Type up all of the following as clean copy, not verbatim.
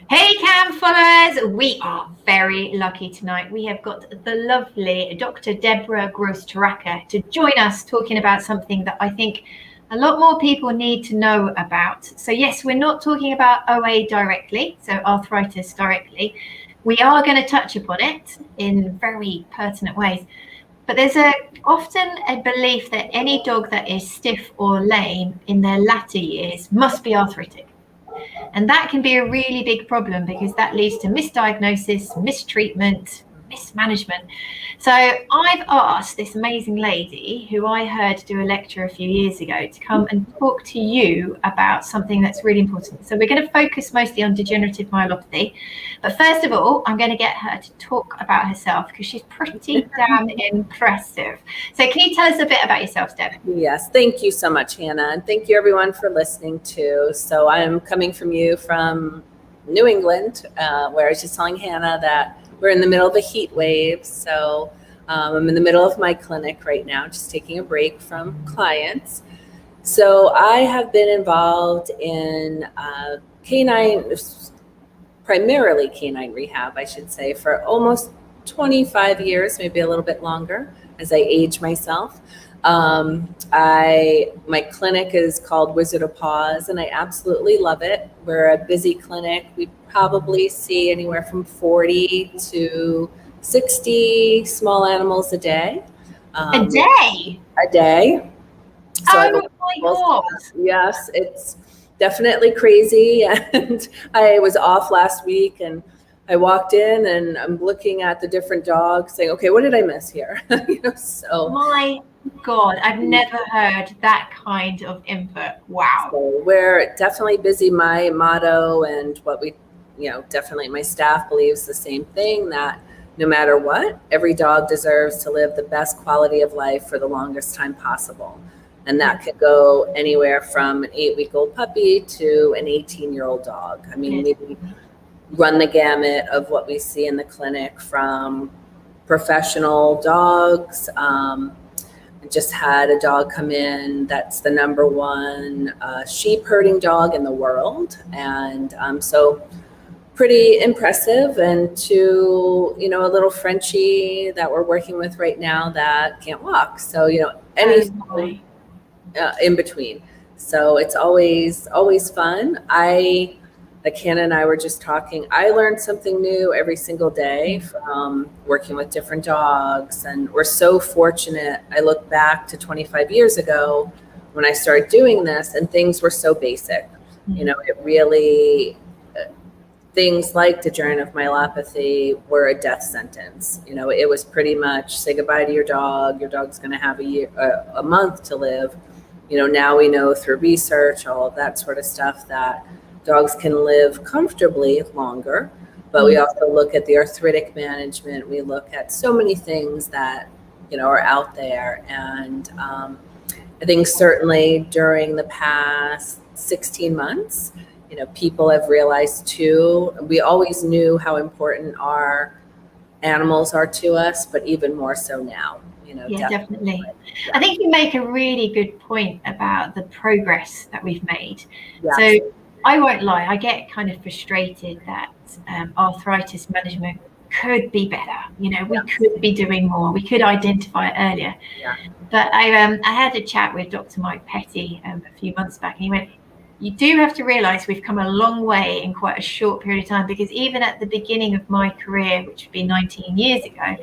Hey Cam followers, we are very lucky tonight. We have got the lovely Dr. Deborah Torraca to join us talking about something that I think a lot more people need to know about. So yes, we're not talking about OA directly, so arthritis directly. We are going to touch upon it in very pertinent ways. But there's often a belief that any dog that is stiff or lame in their latter years must be arthritic. And that can be a really big problem because that leads to misdiagnosis, mistreatment, mismanagement. So I've asked this amazing lady who I heard do a lecture a few years ago to come and talk to you about something that's really important. So we're going to focus mostly on degenerative myelopathy. But first of all, I'm going to get her to talk about herself because she's pretty damn impressive. So can you tell us a bit about yourself, Deb? Yes, thank you so much, Hannah. And thank you everyone for listening too. So I'm coming from New England, where I was just telling Hannah that we're in the middle of a heat wave. So I'm in the middle of my clinic right now, just taking a break from clients. So I have been involved in primarily canine rehab, I should say, for almost 25 years, maybe a little bit longer as I age myself. My clinic is called Wizard of Paws, and I absolutely love it. We're a busy clinic. We probably see anywhere from 40 to 60 small animals a day. A day? A day. So oh my God. Yes, it's definitely crazy. And I was off last week, and I walked in and I'm looking at the different dogs saying, okay, what did I miss here? So my God, I've never heard that kind of input. Wow. So we're definitely busy. My motto and what we, definitely my staff believes the same thing, that no matter what, every dog deserves to live the best quality of life for the longest time possible. And that could go anywhere from an 8-week-old puppy to an 18-year-old dog. I mean, we run the gamut of what we see in the clinic, from professional dogs. I just had a dog come in that's the number one sheep herding dog in the world. And so pretty impressive. And to, a little Frenchie that we're working with right now that can't walk. So, anything in between. So it's always fun. Like Hannah and I were just talking, I learned something new every single day from working with different dogs. And we're so fortunate. I look back to 25 years ago when I started doing this, and things were so basic. It really, things like degenerative myelopathy were a death sentence. It was pretty much say goodbye to your dog. Your dog's going to have a month to live. Now we know through research, all of that sort of stuff, that dogs can live comfortably longer, but we also look at the arthritic management. We look at so many things that, are out there. And I think certainly during the past 16 months, people have realized too, we always knew how important our animals are to us, but even more so now. Yeah, definitely. I think you make a really good point about the progress that we've made. Yes. So I won't lie, I get kind of frustrated that arthritis management could be better. We could be doing more. We could identify it earlier. Yeah. But I had a chat with Dr. Mike Petty a few months back, and he went, you do have to realize we've come a long way in quite a short period of time, because even at the beginning of my career, which would be 19 years ago,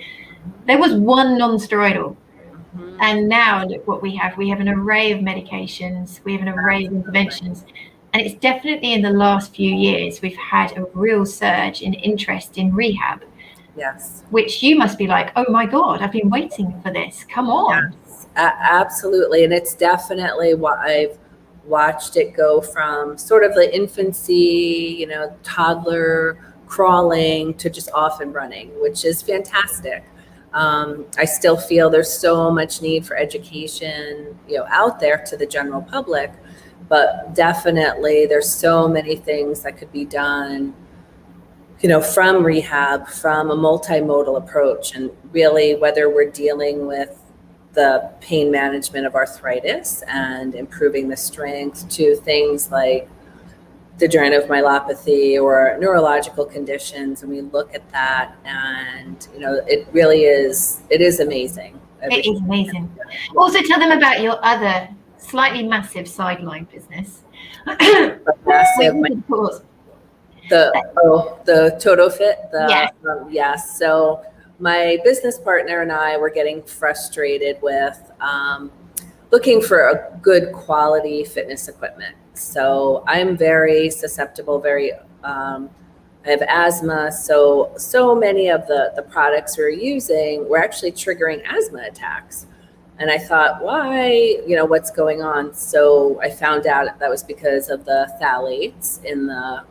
there was one non-steroidal. Mm-hmm. And now look what we have. We have an array of medications. We have an array of interventions. And it's definitely in the last few years, we've had a real surge in interest in rehab. Yes. Which you must be like, oh my God, I've been waiting for this. Come on. Yes, absolutely. And it's definitely what I've watched it go from sort of the infancy, toddler crawling to just off and running, which is fantastic. I still feel there's so much need for education, out there to the general public, but definitely there's so many things that could be done, from rehab, from a multimodal approach. And really, whether we're dealing with the pain management of arthritis and improving the strength, to things like degenerative myelopathy or neurological conditions, and we look at that, and it really is, it is amazing. It is amazing. Also tell them about your other slightly massive sideline business. Massive. The TotoFit. Yes. So my business partner and I were getting frustrated with looking for a good quality fitness equipment. So I'm very susceptible, I have asthma. So many of the products we're using were actually triggering asthma attacks. And I thought, why, what's going on? So I found out that was because of the phthalates in the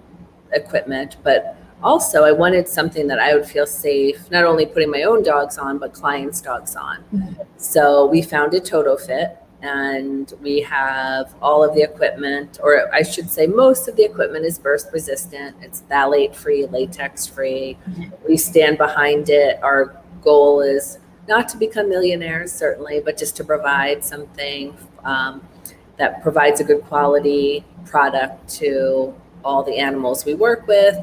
equipment, but also I wanted something that I would feel safe, not only putting my own dogs on, but clients' dogs on. Mm-hmm. So we founded TotoFit, and we have all of the equipment, or I should say most of the equipment is burst resistant. It's phthalate free, latex free. Mm-hmm. We stand behind it. Our goal is not to become millionaires, certainly, but just to provide something that provides a good quality product to all the animals we work with,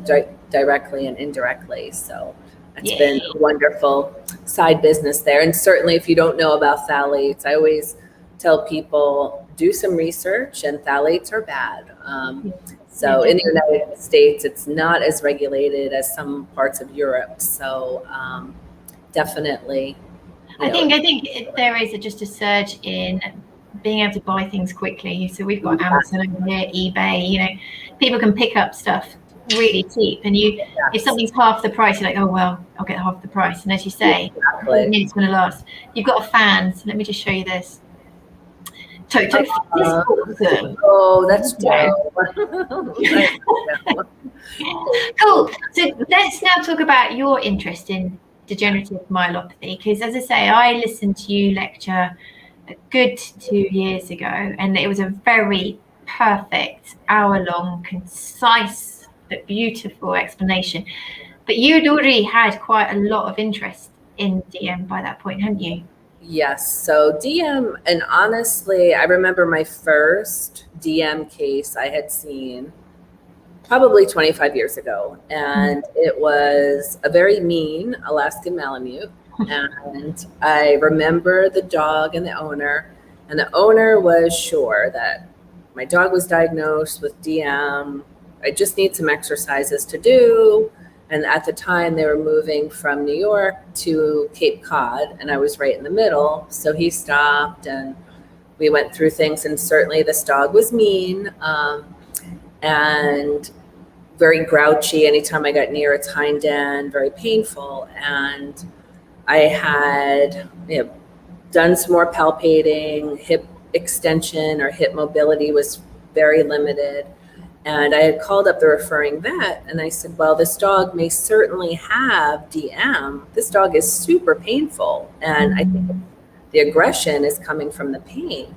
directly and indirectly. So it's been a wonderful side business there. And certainly if you don't know about phthalates, I always tell people, do some research, and phthalates are bad. So in the United States, it's not as regulated as some parts of Europe. So definitely. I think there is just a surge in being able to buy things quickly. So we've got Amazon over here, eBay, people can pick up stuff really cheap. And if something's half the price, you're like, oh, well, I'll get half the price. And as you say, it's going to last. You've got a fan. So let me just show you this. Toto. Oh, that's dope. Cool. So let's now talk about your interest in degenerative myelopathy, because as I say, I listened to you lecture a good 2 years ago, and it was a very perfect hour-long, concise but beautiful explanation. But you'd already had quite a lot of interest in DM by that point, hadn't you? Yes. So DM, and honestly, I remember my first DM case I had seen probably 25 years ago. And it was a very mean Alaskan Malamute. And I remember the dog and the owner was sure that my dog was diagnosed with DM. I just need some exercises to do. And at the time they were moving from New York to Cape Cod, and I was right in the middle. So he stopped and we went through things, and certainly this dog was mean. And very grouchy anytime I got near its hind end, very painful. And I had done some more palpating, hip extension or hip mobility was very limited. And I had called up the referring vet, and I said, well, this dog may certainly have DM. This dog is super painful, and I think the aggression is coming from the pain.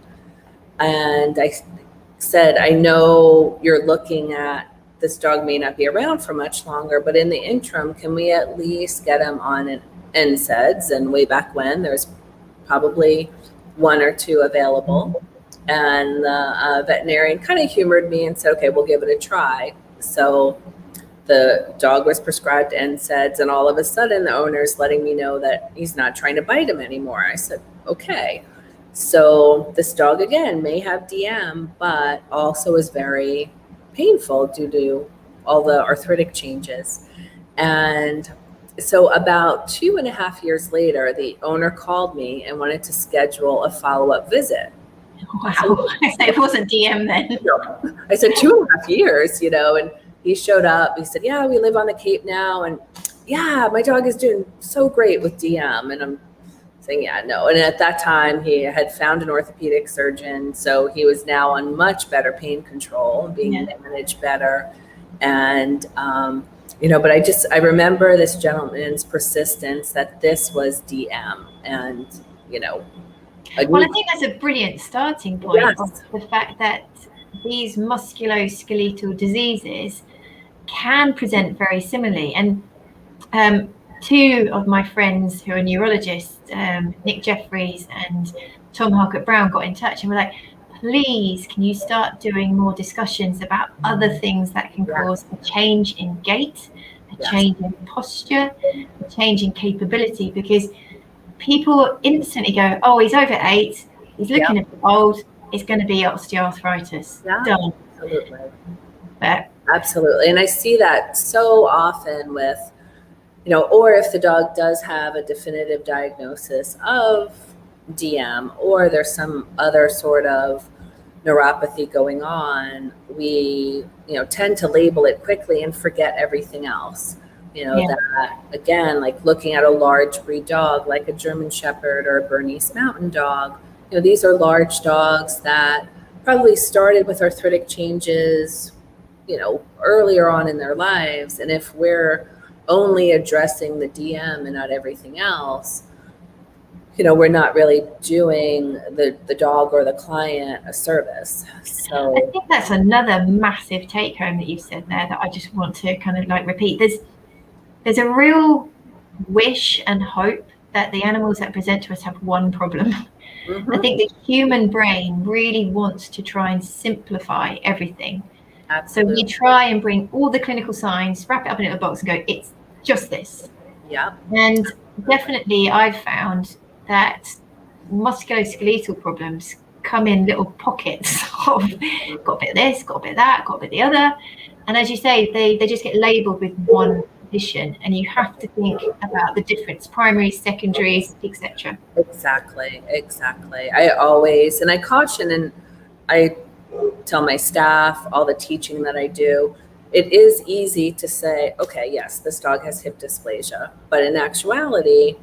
And I said, I know you're looking at this dog may not be around for much longer, but in the interim, can we at least get him on an NSAIDs? And way back when, there's probably 1 or 2 available. And the veterinarian kind of humored me and said, okay, we'll give it a try. So the dog was prescribed NSAIDs, and all of a sudden the owner's letting me know that he's not trying to bite him anymore. I said, okay. So this dog, again, may have DM, but also is very painful due to all the arthritic changes. And so about 2.5 years later, the owner called me and wanted to schedule a follow-up visit. Wow. So, it wasn't DM then. I said 2.5 years, and he showed up. He said, yeah, we live on the Cape now. And yeah, my dog is doing so great with DM. And I'm saying, yeah, no. And at that time he had found an orthopedic surgeon. So he was now on much better pain control, being managed better. And, but I remember this gentleman's persistence that this was DM, and, well, I think that's a brilliant starting point. Yes. Of the fact that these musculoskeletal diseases can present very similarly. And 2 of my friends who are neurologists, Nick Jeffries and Tom Harcourt Brown, got in touch and were like, please, can you start doing more discussions about other things that can cause a change in gait, a change in posture, a change in capability? Because people instantly go, oh, he's over 8, he's looking a bit old, it's going to be osteoarthritis. Done. Absolutely. But absolutely. And I see that so often with, or if the dog does have a definitive diagnosis of DM, or there's some other sort of neuropathy going on, we, tend to label it quickly and forget everything else. That, again, like looking at a large breed dog, like a German Shepherd or a Bernese Mountain Dog, these are large dogs that probably started with arthritic changes, earlier on in their lives. And if we're only addressing the DM and not everything else, we're not really doing the dog or the client a service. So I think that's another massive take home that you've said there that I just want to kind of like repeat. There's a real wish and hope that the animals that present to us have one problem. I think the human brain really wants to try and simplify everything. Absolutely. So we try and bring all the clinical signs, wrap it up in a little box and go, it's just this. Yeah. And definitely I've found that musculoskeletal problems come in little pockets of got a bit of this, got a bit of that, got a bit of the other. And as you say, they just get labeled with one condition, and you have to think about the difference, primaries, secondaries, etc. Exactly. I always, and I caution, and I tell my staff, all the teaching that I do, it is easy to say, okay, yes, this dog has hip dysplasia, but in actuality,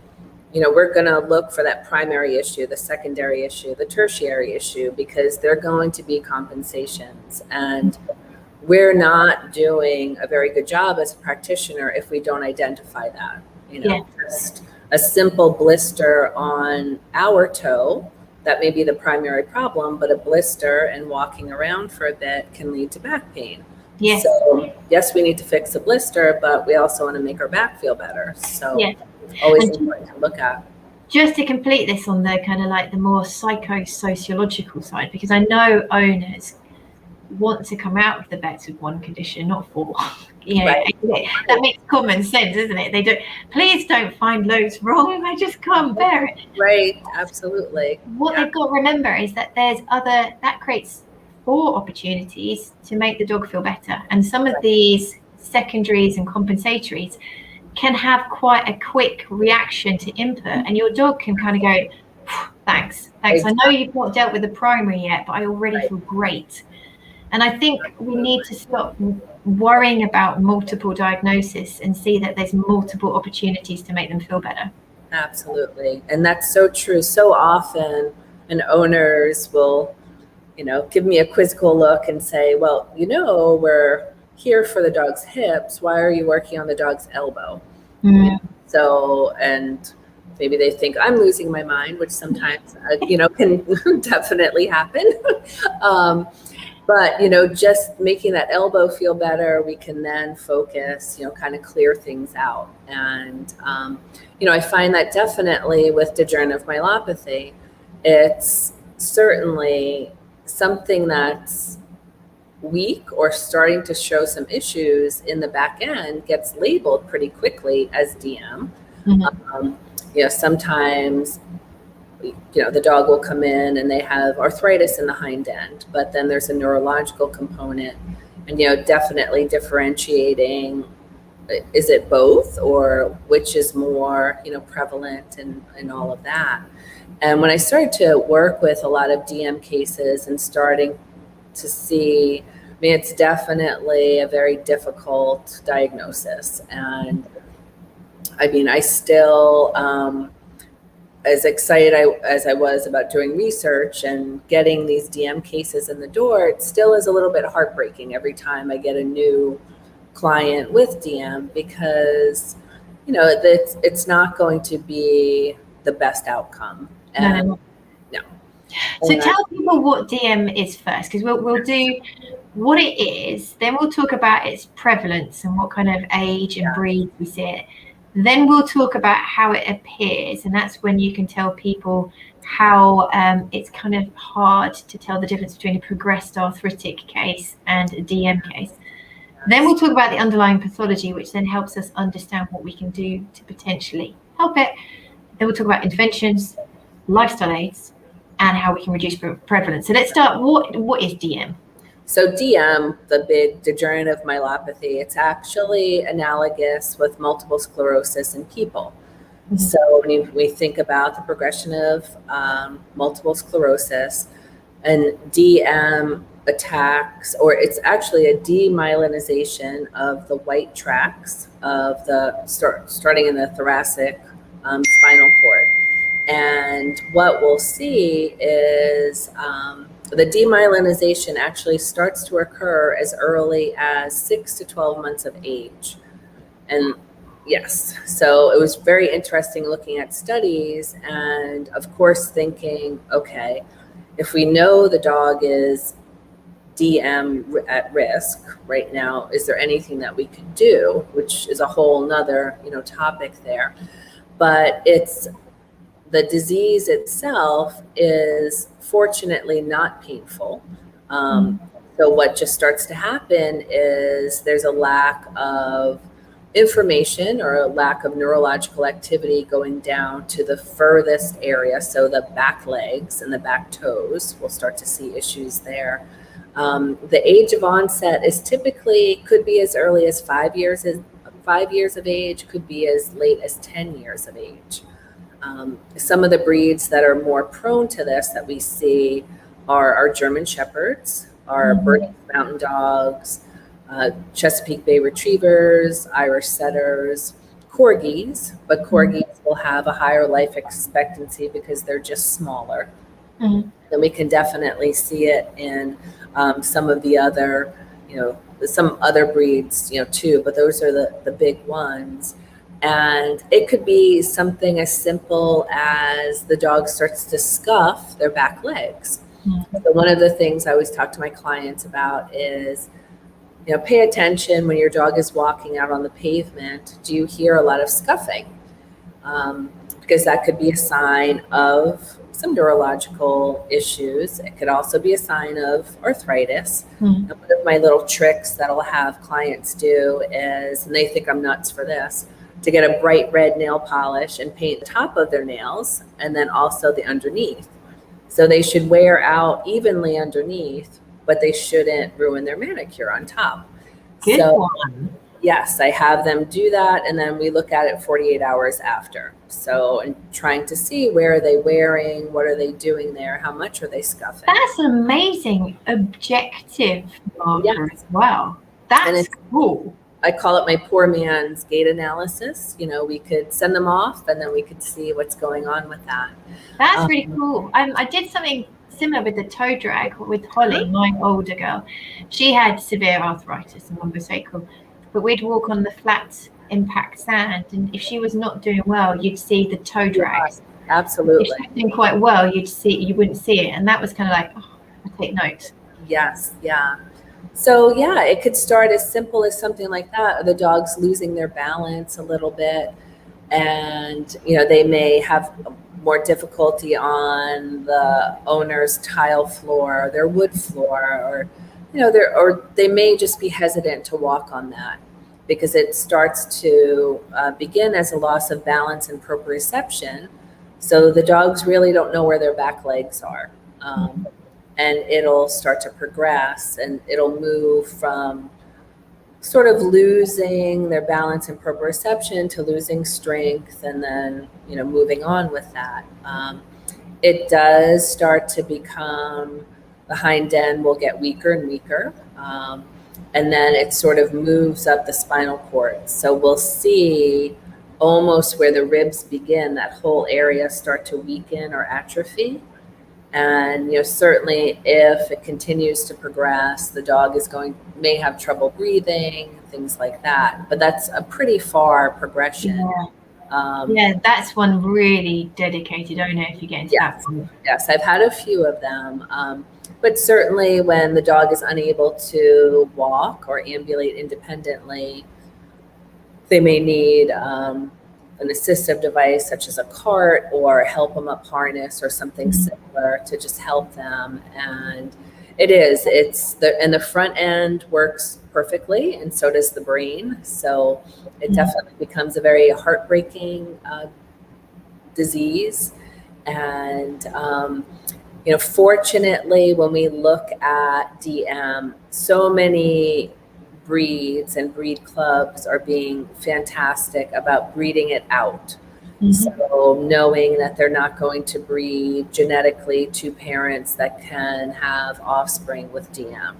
we're going to look for that primary issue, the secondary issue, the tertiary issue, because they're going to be compensations. And we're not doing a very good job as a practitioner if we don't identify that. Just a simple blister on our toe, that may be the primary problem, but a blister and walking around for a bit can lead to back pain. Yes. So yes, we need to fix the blister, but we also want to make our back feel better. So it's always important to look at. Just to complete this on the kind of like the more psychosociological side, because I know owners want to come out of the vets with one condition, not 4. Right. That makes common sense, isn't it? They don't. Please don't find loads wrong. I just can't bear it. Right. Absolutely. What they've got to remember is that there's that creates 4 opportunities to make the dog feel better, and some of these secondaries and compensatories can have quite a quick reaction to input, and your dog can kind of go, thanks. I know you've not dealt with the primary yet, but I already feel great. And I think we need to stop worrying about multiple diagnoses and see that there's multiple opportunities to make them feel better. Absolutely. And that's so true. So often, and owners will, give me a quizzical look and say, well, we're here for the dog's hips. Why are you working on the dog's elbow? So, and maybe they think I'm losing my mind, which sometimes, can definitely happen. But, just making that elbow feel better, we can then focus, kind of clear things out. And, I find that definitely with degenerative myelopathy, it's certainly something that's weak or starting to show some issues in the back end gets labeled pretty quickly as DM. Sometimes the dog will come in and they have arthritis in the hind end, but then there's a neurological component, and definitely differentiating, is it both, or which is more prevalent, and all of that. And when I started to work with a lot of DM cases and starting to see, it's definitely a very difficult diagnosis. And I still, as excited as I was about doing research and getting these DM cases in the door, it still is a little bit heartbreaking every time I get a new client with DM, because, it's not going to be the best outcome. No. So tell people what DM is first, because we'll do what it is, then we'll talk about its prevalence and what kind of age and breed we see it. Then we'll talk about how it appears, and that's when you can tell people how it's kind of hard to tell the difference between a progressed arthritic case and a DM case. Then we'll talk about the underlying pathology, which then helps us understand what we can do to potentially help it. Then we'll talk about interventions, lifestyle aids, and how we can reduce prevalence. So let's start. What is DM? So DM, the big degenerative myelopathy, it's actually analogous with multiple sclerosis in people. Mm-hmm. So when we think about the progression of multiple sclerosis, and DM attacks, or it's actually a demyelinization of the white tracts of the starting in the thoracic spinal cord. And what we'll see is the demyelinization actually starts to occur as early as 6 to 12 months of age. And yes, so it was very interesting looking at studies and of course thinking, okay, if we know the dog is DM at risk right now, is there anything that we could do, which is a whole nother, topic there. But it's the disease itself is fortunately not painful. So what just starts to happen is there's a lack of information or a lack of neurological activity going down to the furthest area. So the back legs and the back toes, we'll start to see issues there. The age of onset is typically could be as early as 5 years of age, could be as late as 10 years of age. Some of the breeds that are more prone to this that we see are our German Shepherds, our Bernese Mountain Dogs, Chesapeake Bay Retrievers, Irish Setters, Corgis, but Corgis will have a higher life expectancy because they're just smaller. Then we can definitely see it in some of the other, some other breeds, too, but those are the big ones. And it could be something as simple as the dog starts to scuff their back legs. So one of the things I always talk to my clients about is, pay attention when your dog is walking out on the pavement. Do you hear a lot of scuffing? Because that could be a sign of some neurological issues. It could also be a sign of arthritis. And one of my little tricks that I'll have clients do is, and they think I'm nuts for this, to get a bright red nail polish and paint the top of their nails and then also the underneath. So they should wear out evenly underneath, but they shouldn't ruin their manicure on top. Good one. Yes, I have them do that, and then we look at it 48 hours after. So, and trying to see where are they wearing, what are they doing there, how much are they scuffing. That's an amazing objective marker as well. That's cool. I call it my poor man's gait analysis. We could send them off, and then we could see what's going on with that. That's really cool. I did something similar with the toe drag with Holly, my older girl. She had severe arthritis and lumbosacral, but we'd walk on the flat impact sand, and if she was not doing well, you'd see the toe drags. Yeah, absolutely. If she was doing quite well, you wouldn't see it, and that was kind of like, I take note. Yes, yeah. So yeah, it could start as simple as something like that, or the dog's losing their balance a little bit, and they may have more difficulty on the owner's tile floor, their wood floor, or they may just be hesitant to walk on that because it starts to begin as a loss of balance and proprioception. So the dogs really don't know where their back legs are. And it'll start to progress, and it'll move from sort of losing their balance and proprioception to losing strength, and then, moving on with that. It does start to become, the hind end will get weaker and weaker, and then it sort of moves up the spinal cord. So we'll see almost where the ribs begin, that whole area start to weaken or atrophy. And certainly if it continues to progress, the dog may have trouble breathing, things like that. But that's a pretty far progression. Yeah, that's one really dedicated owner if you get into that one. Yes, I've had a few of them. But certainly when the dog is unable to walk or ambulate independently, they may need an assistive device such as a cart or help them up harness or something similar to just help them. And the front end works perfectly, and so does the brain. So it definitely becomes a very heartbreaking disease. And fortunately, when we look at DM, so many breeds and breed clubs are being fantastic about breeding it out. So knowing that they're not going to breed genetically to parents that can have offspring with DM.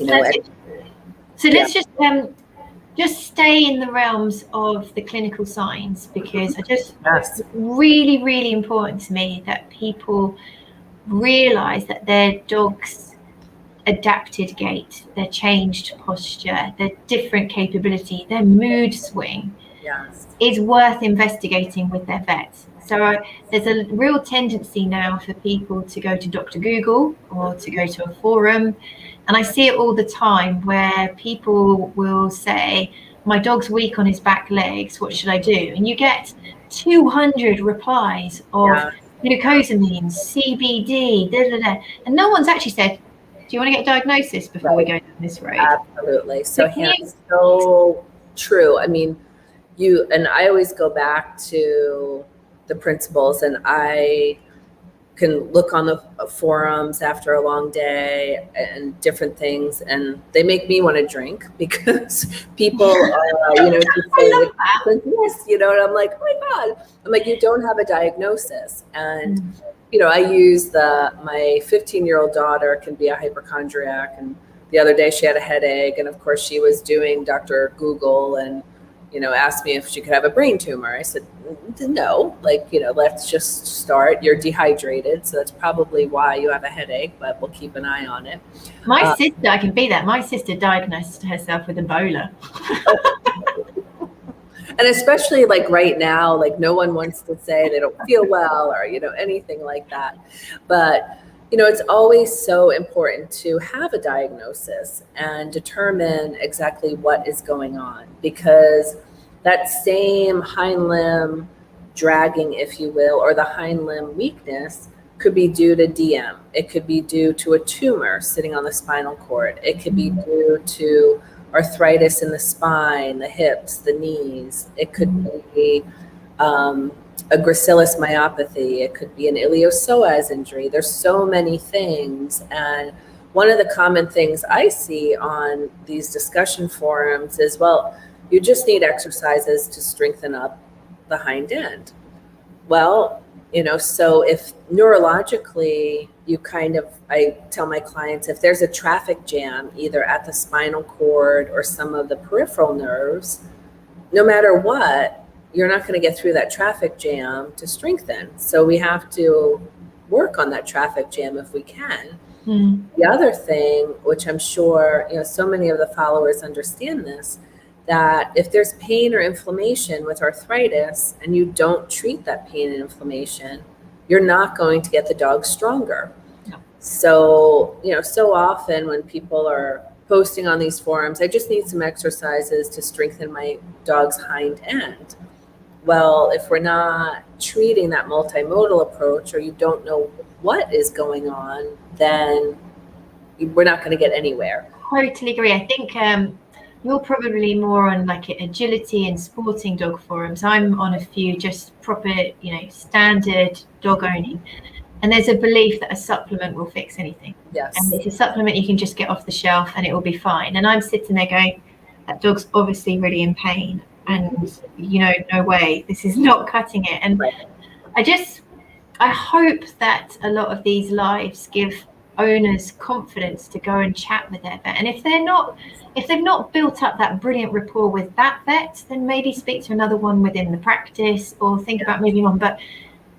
Let's just stay in the realms of the clinical signs, because it's really, really important to me that people realize that their dog's adapted gait, their changed posture, their different capability, their mood swing is worth investigating with their vets. So there's a real tendency now for people to go to Dr. Google or to go to a forum. And I see it all the time where people will say, my dog's weak on his back legs, what should I do? And you get 200 replies of glucosamine, CBD, and no one's actually said, do you want to get a diagnosis before we go down this road? Absolutely. So so true. I mean, I always go back to the principles, and I can look on the forums after a long day and different things, and they make me want to drink because people are, just saying, yes, and I'm like, oh my God. I'm like, you don't have a diagnosis. And, I use my 15-year-old daughter can be a hypochondriac. And the other day she had a headache. And of course she was doing Dr. Google and, asked me if she could have a brain tumor. I said, no, let's just start. You're dehydrated. So that's probably why you have a headache, but we'll keep an eye on it. My sister, I can be that. My sister diagnosed herself with Ebola. And especially right now, no one wants to say they don't feel well or, anything like that. But, it's always so important to have a diagnosis and determine exactly what is going on, because that same hind limb dragging, if you will, or the hind limb weakness could be due to DM. It could be due to a tumor sitting on the spinal cord. It could be due to arthritis in the spine, the hips, the knees. It could be a gracilis myopathy. It could be an iliopsoas injury. There's so many things. And one of the common things I see on these discussion forums is, well, you just need exercises to strengthen up the hind end. Well, so if neurologically I tell my clients, if there's a traffic jam, either at the spinal cord or some of the peripheral nerves, no matter what, you're not going to get through that traffic jam to strengthen. So we have to work on that traffic jam if we can. The other thing, which I'm sure, so many of the followers understand this, that if there's pain or inflammation with arthritis and you don't treat that pain and inflammation, you're not going to get the dog stronger. No. So, so often when people are posting on these forums, I just need some exercises to strengthen my dog's hind end. Well, if we're not treating that multimodal approach, or you don't know what is going on, then we're not going to get anywhere. Totally agree. I think you're probably more on agility and sporting dog forums. I'm on a few just proper, standard dog owning. And there's a belief that a supplement will fix anything. Yes. And it's a supplement you can just get off the shelf and it will be fine. And I'm sitting there going, that dog's obviously really in pain. And, no way, this is not cutting it. And I hope that a lot of these lives give owners confidence to go and chat with their vet. And if they've not built up that brilliant rapport with that vet, then maybe speak to another one within the practice or think about moving on. But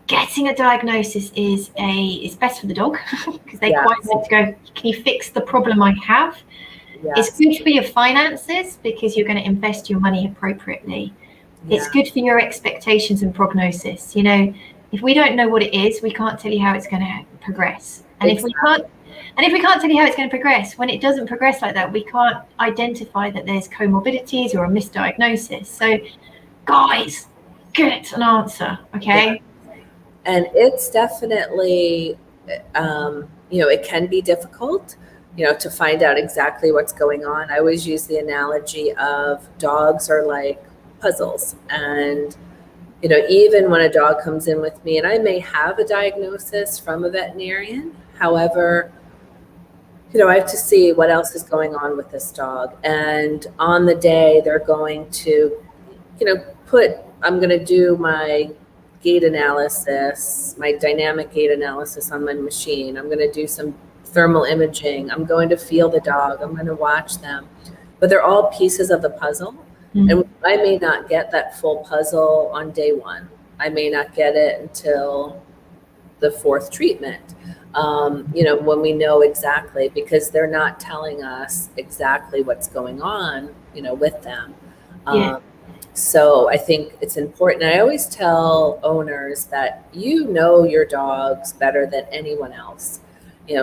getting a diagnosis is best for the dog because they quite want to go, can you fix the problem I have? Yes. It's good for your finances because you're going to invest your money appropriately. It's good for your expectations and prognosis. If we don't know what it is, we can't tell you how it's going to progress. And if we can't tell you how it's going to progress, when it doesn't progress like that, we can't identify that there's comorbidities or a misdiagnosis. So guys, get an answer, okay? Yeah. And it's definitely, it can be difficult, to find out exactly what's going on. I always use the analogy of dogs are like puzzles. And, even when a dog comes in with me, and I may have a diagnosis from a veterinarian, however, I have to see what else is going on with this dog. And on the day, they're going to, I'm going to do my gait analysis, my dynamic gait analysis on my machine. I'm going to do some thermal imaging. I'm going to feel the dog. I'm going to watch them. But they're all pieces of the puzzle. Mm-hmm. And I may not get that full puzzle on day one. I may not get it until the fourth treatment. When we know exactly, because they're not telling us exactly what's going on, with them. So I think it's important. I always tell owners that your dogs better than anyone else.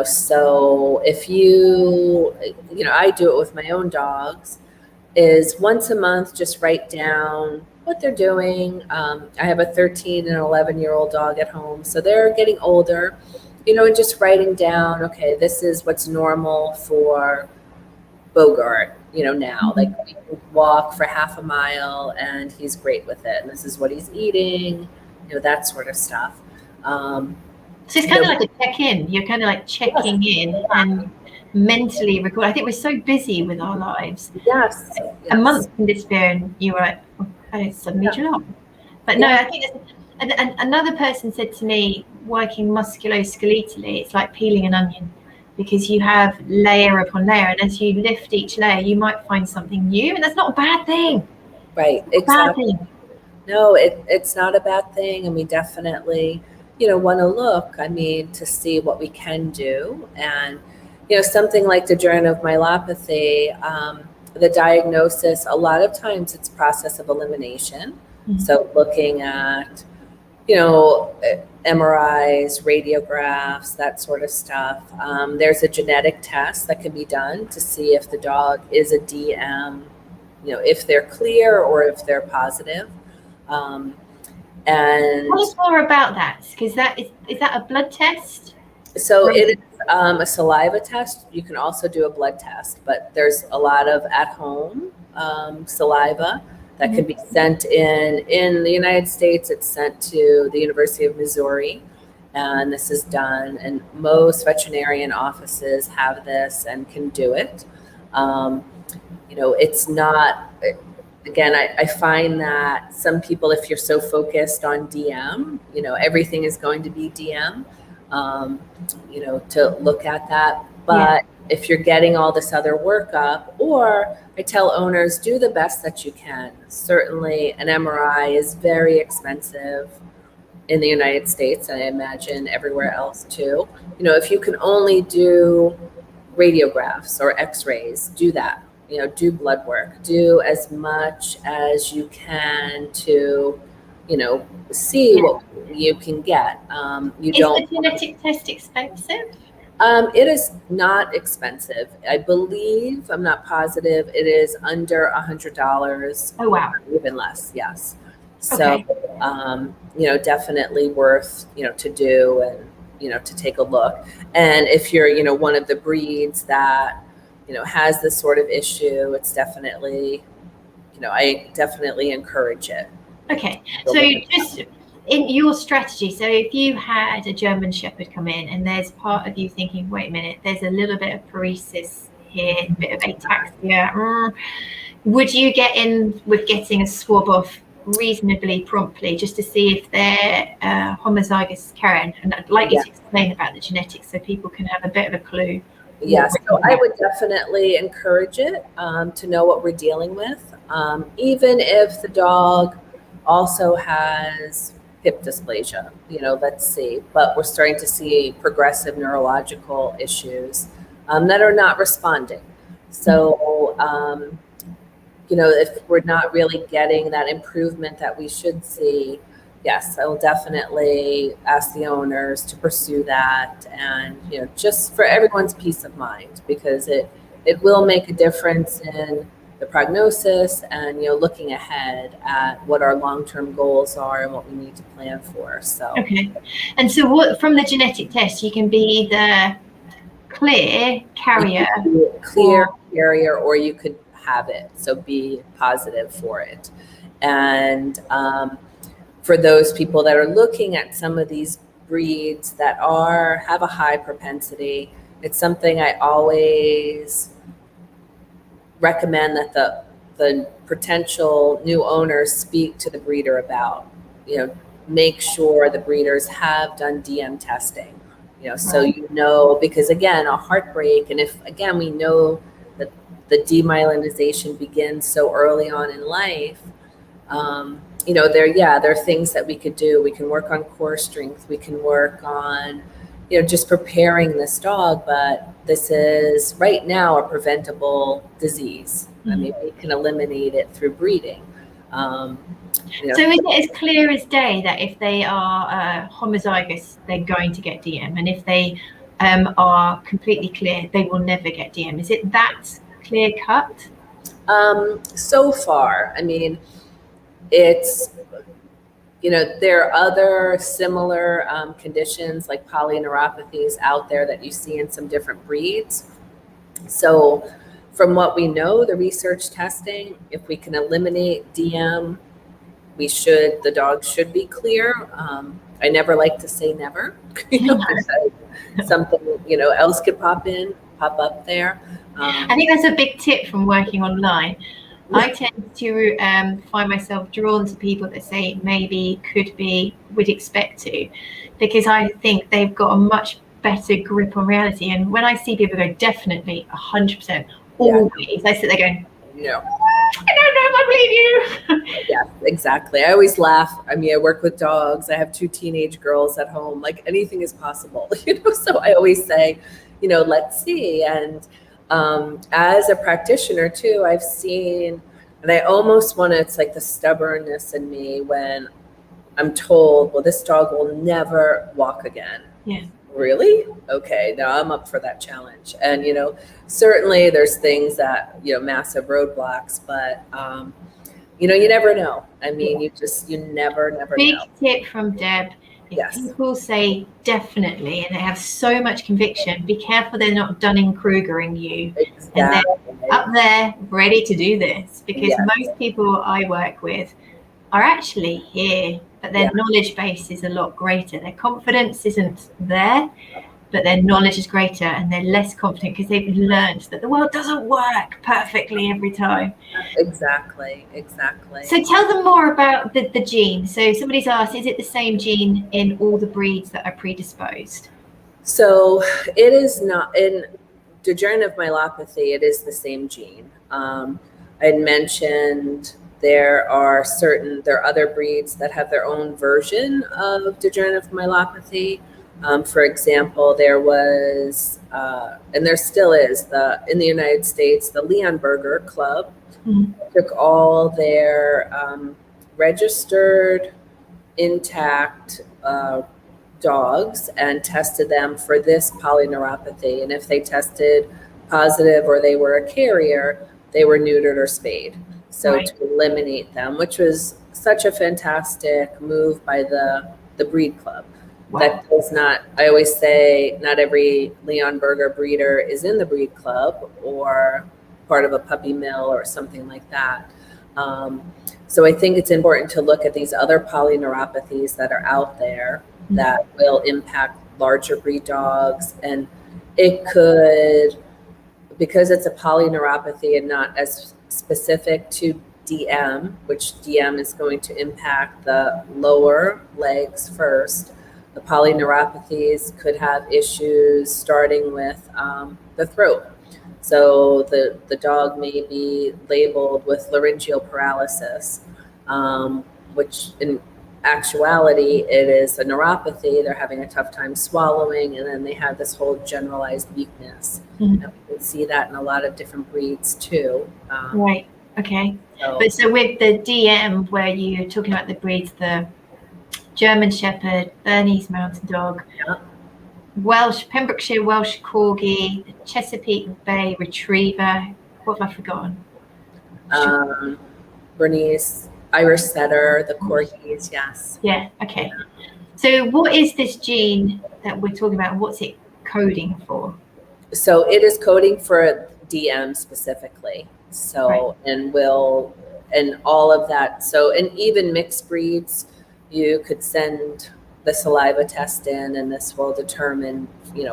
So if I do it with my own dogs, is once a month, just write down what they're doing. I have a 13 and 11-year-old dog at home, so they're getting older, and just writing down, okay, this is what's normal for Bogart, now, like we can walk for half a mile and he's great with it. And this is what he's eating, that sort of stuff. So it's kind of like a check-in. You're kind of like checking in and mentally record. I think we're so busy with our lives. Yes. A month can disappear and you were like, okay, suddenly July. But no, I think another person said to me, working musculoskeletally, it's like peeling an onion, because you have layer upon layer, and as you lift each layer, you might find something new, and that's not a bad thing. Right, exactly. No, it's not a bad thing, and we definitely, want to look, to see what we can do. And, something like degenerative myelopathy, the diagnosis, a lot of times it's process of elimination. Mm-hmm. So looking at, MRIs, radiographs, that sort of stuff. There's a genetic test that can be done to see if the dog is a DM, if they're clear or if they're positive. And tell us more about that, because is that a blood test? So it is a saliva test. You can also do a blood test, but there's a lot of at-home saliva that can be sent in the United States. It's sent to the University of Missouri, and this is done. And most veterinarian offices have this and can do it. It's not, again, I find that some people, if you're so focused on DM, everything is going to be DM, to look at that. But if you're getting all this other workup, or I tell owners, do the best that you can. Certainly an MRI is very expensive in the United States, and I imagine everywhere else too. If you can only do radiographs or x-rays, do that. Do blood work, do as much as you can to, see what you can get. Is the genetic test expensive? It is not expensive. I believe, I'm not positive, it is under $100. Oh, wow. Even less, yes. So, definitely worth, to do and, to take a look. And if you're, one of the breeds that, has this sort of issue, it's definitely, I definitely encourage it. Okay. So just in your strategy, so if you had a German Shepherd come in and there's part of you thinking, wait a minute, there's a little bit of paresis here, a bit of ataxia, would you get in with getting a swab off reasonably promptly just to see if they're homozygous carrier? And I'd like you to explain about the genetics so people can have a bit of a clue. Yes, so I would definitely encourage it to know what we're dealing with. Even if the dog also has hip dysplasia, let's see, but we're starting to see progressive neurological issues that are not responding. So, if we're not really getting that improvement that we should see, yes, I will definitely ask the owners to pursue that, and just for everyone's peace of mind, because it will make a difference in the prognosis and, looking ahead at what our long-term goals are and what we need to plan for. So okay. And so what from the genetic test, you can be either clear carrier, carrier, or you could have it, so be positive for it. And for those people that are looking at some of these breeds that have a high propensity, it's something I always recommend that the potential new owners speak to the breeder about. Make sure the breeders have done DM testing, so because again, a heartbreak, and if again we know that the demyelinization begins so early on in life, there are things that we could do. We can work on core strength. We can work on, just preparing this dog. But this is right now a preventable disease. Mm-hmm. I mean, we can eliminate it through breeding. So is it as clear as day that if they are homozygous, they're going to get DM, and if they are completely clear, they will never get DM? Is it that clear cut? So far, I mean, it's, there are other similar conditions like polyneuropathies out there that you see in some different breeds. So from what we know, the research testing, if we can eliminate DM, the dog should be clear. I never like to say never, something, else could pop up there. I think that's a big tip from working online. I tend to find myself drawn to people that say maybe, could be, would expect to, because I think they've got a much better grip on reality. And when I see people go definitely 100% always, I sit there going, no, I don't know if I believe you. Yeah, exactly. I always laugh. I mean, I work with dogs. I have 2 teenage girls at home. Like, anything is possible, so I always say, let's see. And as a practitioner too, I've seen, and I almost want to, it's like the stubbornness in me when I'm told, well, this dog will never walk again. Yeah. Really? Okay, now I'm up for that challenge. And, certainly there's things that, massive roadblocks, but, you never know. I mean, you never know. Big tip from Deb. If people say definitely and they have so much conviction, be careful they're not Dunning-Krugering you. Exactly. And they're up there ready to do this, because most people I work with are actually here, but their knowledge base is a lot greater. Their confidence isn't there, but their knowledge is greater, and they're less confident because they've learned that the world doesn't work perfectly every time. Exactly. So tell them more about the gene. So somebody's asked, is it the same gene in all the breeds that are predisposed? So it is not. In degenerative myelopathy, it is the same gene. I had mentioned there are other breeds that have their own version of degenerative myelopathy. For example, there was, and there still is, in the United States, the Leonberger Club took all their registered, intact dogs and tested them for this polyneuropathy. And if they tested positive or they were a carrier, they were neutered or spayed. So to eliminate them, which was such a fantastic move by the breed club. Wow. That does not, I always say, not every Leonberger breeder is in the breed club or part of a puppy mill or something like that. So I think it's important to look at these other polyneuropathies that are out there that will impact larger breed dogs. And it could, because it's a polyneuropathy and not as specific to DM, which DM is going to impact the lower legs first. The polyneuropathies could have issues starting with the throat. So the dog may be labeled with laryngeal paralysis, which in actuality, it is a neuropathy. They're having a tough time swallowing, and then they have this whole generalized weakness. And we can see that in a lot of different breeds too. Right. Okay. So with the DM, where you're talking about the breeds, the German Shepherd, Bernese Mountain Dog, Welsh, Pembrokeshire Welsh Corgi, the Chesapeake Bay Retriever. What have I forgotten? Bernese, Irish Setter, the Corgis, yes. Yeah, okay. So what is this gene that we're talking about? What's it coding for? So it is coding for DM specifically. So, right. And all of that. So, and even mixed breeds, you could send the saliva test in, and this will determine,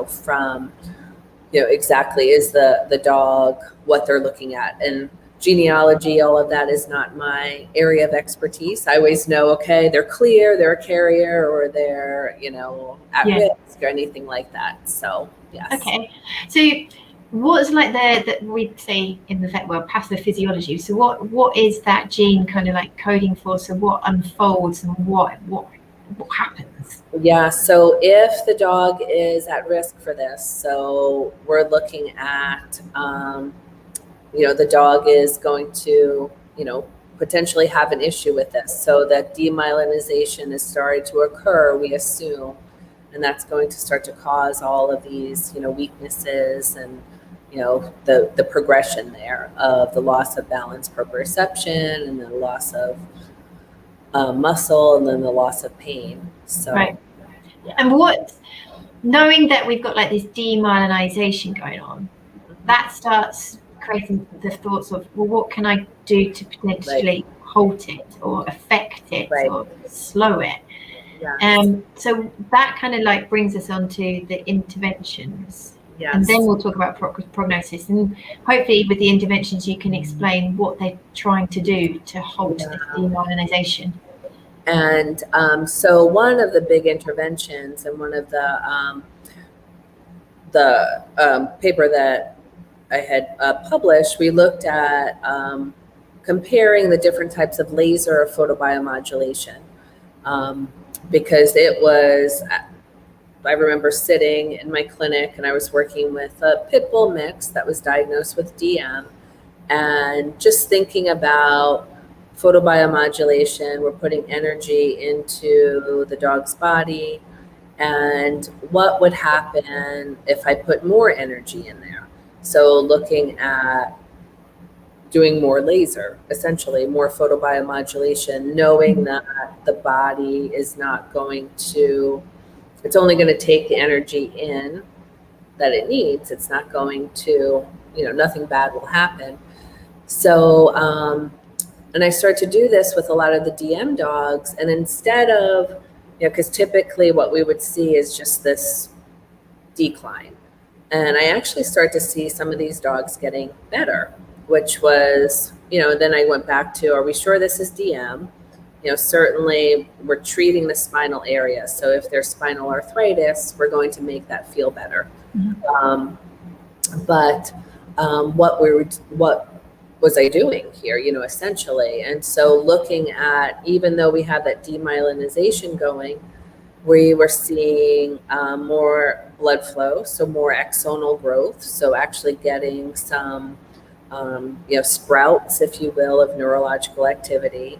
from, exactly is the dog, what they're looking at. And genealogy, all of that is not my area of expertise. I always know, okay, they're clear, they're a carrier, or they're, at risk or anything like that. So, yes. Okay. So what's like that we say in the vet world, pathophysiology. So what is that gene kind of like coding for? So what unfolds and what happens? Yeah, so if the dog is at risk for this, so we're looking at, the dog is going to, potentially have an issue with this. So that demyelinization is starting to occur, we assume, and that's going to start to cause all of these, weaknesses and, the progression there of the loss of balance proprioception and the loss of muscle, and then the loss of pain. So, right. Yeah. And knowing that we've got like this demyelinization going on, that starts creating the thoughts of, well, what can I do to potentially halt it or affect it or slow it? Yes. So that kind of like brings us on to the interventions. Yes. And then we'll talk about prognosis, and hopefully with the interventions you can explain what they're trying to do to halt this demyelinization. And so one of the big interventions, and one of the paper that I had published, we looked at comparing the different types of laser or photobiomodulation, because it was, I remember sitting in my clinic and I was working with a pit bull mix that was diagnosed with DM, and just thinking about photobiomodulation. We're putting energy into the dog's body, and what would happen if I put more energy in there. So looking at doing more laser, essentially more photobiomodulation, knowing that the body is not going to, it's only going to take the energy in that it needs. It's not going to, nothing bad will happen. So, and I start to do this with a lot of the DM dogs, and instead of, because typically what we would see is just this decline. And I actually start to see some of these dogs getting better, which was, then I went back to, are we sure this is DM? Certainly we're treating the spinal area. So if there's spinal arthritis, we're going to make that feel better. Mm-hmm. What was I doing here, essentially? And so looking at, even though we have that demyelinization going, we were seeing more blood flow, so more axonal growth. So actually getting some, sprouts, if you will, of neurological activity,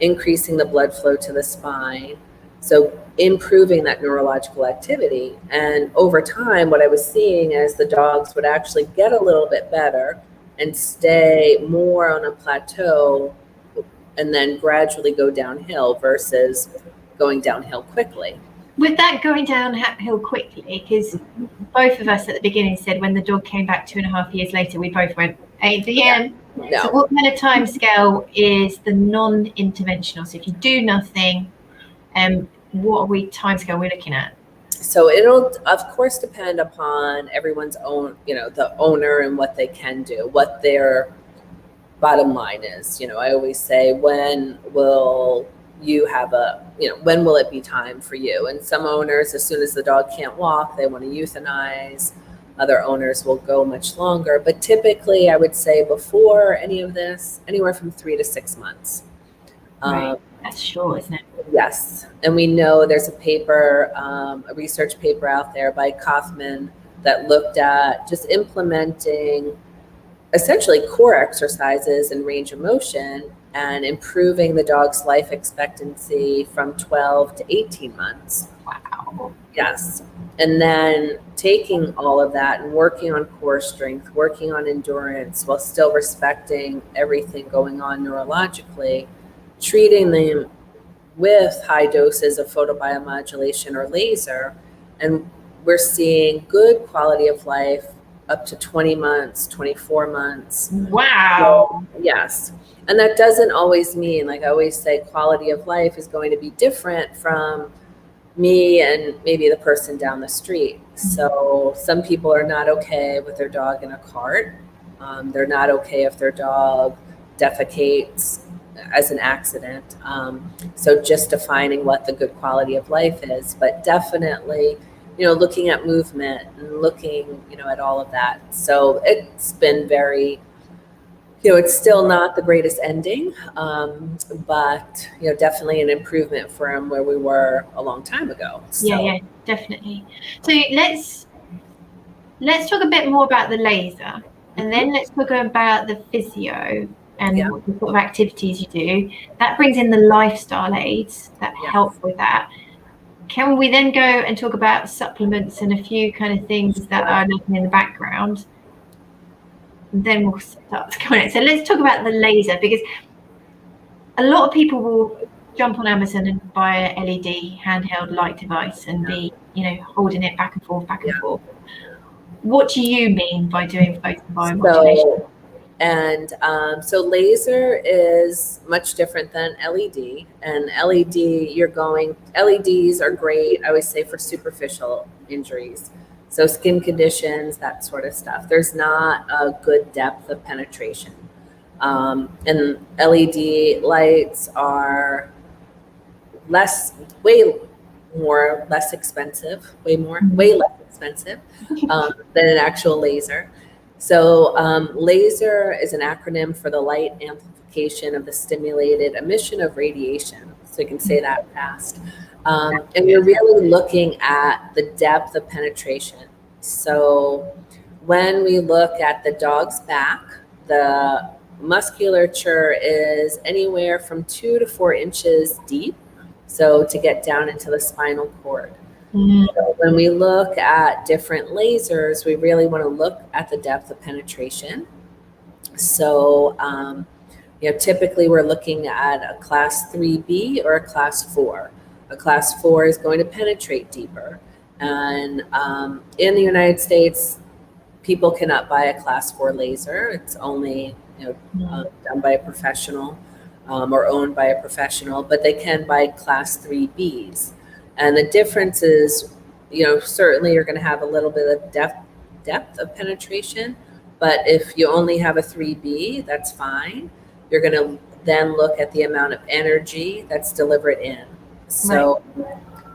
increasing the blood flow to the spine. So improving that neurological activity. And over time, what I was seeing is the dogs would actually get a little bit better and stay more on a plateau, and then gradually go downhill versus going downhill quickly. With that going downhill quickly, because both of us at the beginning said when the dog came back 2.5 years later, we both went ADM. No. So what kind of time scale is the non-interventional? So if you do nothing, what time scale are we looking at? So it'll, of course, depend upon everyone's own, the owner and what they can do, what their bottom line is. I always say, when will you have when will it be time for you? And some owners, as soon as the dog can't walk, they want to euthanize. Other owners will go much longer. But typically, I would say before any of this, anywhere from 3 to 6 months. Right. That's short, isn't it? Yes. And we know there's a paper, a research paper out there by Kaufman that looked at just implementing essentially core exercises and range of motion and improving the dog's life expectancy from 12 to 18 months. Wow. Yes. And then taking all of that and working on core strength, working on endurance while still respecting everything going on neurologically, treating them with high doses of photobiomodulation or laser. And we're seeing good quality of life up to 20 months, 24 months. Wow. So, yes. And that doesn't always mean, like I always say, quality of life is going to be different from me and maybe the person down the street. So some people are not okay with their dog in a cart. They're not okay if their dog defecates as an accident. So just defining what the good quality of life is, but definitely, looking at movement and looking, at all of that. So it's been very, it's still not the greatest ending, but, definitely an improvement from where we were a long time ago. So. Yeah, definitely. So let's talk a bit more about the laser, and then let's talk about the physio and what sort of activities you do. That brings in the lifestyle aids that help with that. Can we then go and talk about supplements and a few kind of things that are looking in the background? Then we'll start to go on it. So let's talk about the laser, because a lot of people will jump on Amazon and buy a LED handheld light device and be, holding it back and forth. What do you mean by doing photobiomodulation? So laser is much different than LED. And LEDs are great, I always say, for superficial injuries. So skin conditions, that sort of stuff. There's not a good depth of penetration. And LED lights are less expensive than an actual laser. So laser is an acronym for the light amplification of the stimulated emission of radiation. So you can say that fast. And we're really looking at the depth of penetration. So when we look at the dog's back, the musculature is anywhere from 2 to 4 inches deep. So to get down into the spinal cord. So when we look at different lasers, we really want to look at the depth of penetration. So, typically we're looking at a class 3B or a class 4. A class 4 is going to penetrate deeper. And in the United States, people cannot buy a class 4 laser. It's only done by a professional or owned by a professional, but they can buy class 3Bs. And the difference is, certainly you're going to have a little bit of depth of penetration, but if you only have a 3B, that's fine. You're going to then look at the amount of energy that's delivered in. So